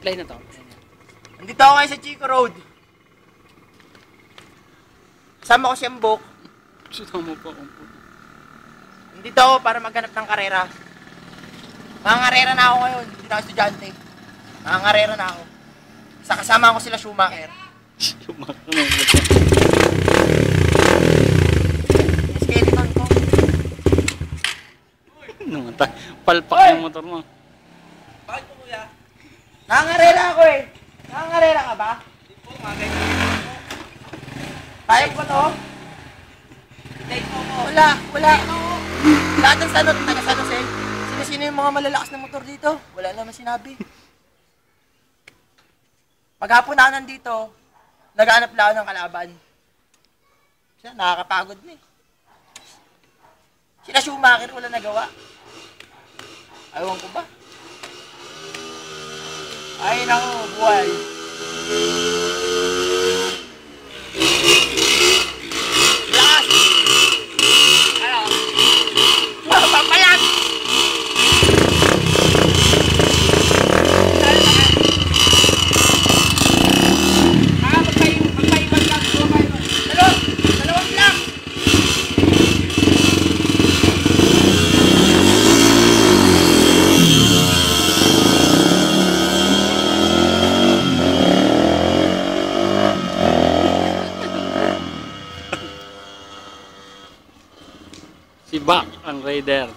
Play na to. Nandito ako ngayon sa Chico Road. Kasama ko si Ambok. Suta mo pa akong Nandito ako para maghanap ng karera. Mga karera na ako ngayon, hindi na ako estudyante. Mga karera na ako. Sa kasama ko sila Schumacher. Schumacher na mo pa. Yung skeleton ko. Namatay. Palpak yung motor mo. Bakit po kuya? Nangangarera ako eh. Nangangarera ka ba? Hindi po, magay ko rin po. Tayo ko to? Take mo mo. Wala. Lahat ng sanot, taga-San Jose. Sino yung mga malalakas na motor dito? Wala naman sinabi. Paghapon na nandito, naghahanap lang ako ng kalaban. Siya, nakakapagod na eh. Sila Schumacher, wala nagawa. Ayawan ko ba? Ay, naku, buhay. Lakas! Ano? Papalag! Dalawang lang! Si Bak ang rider.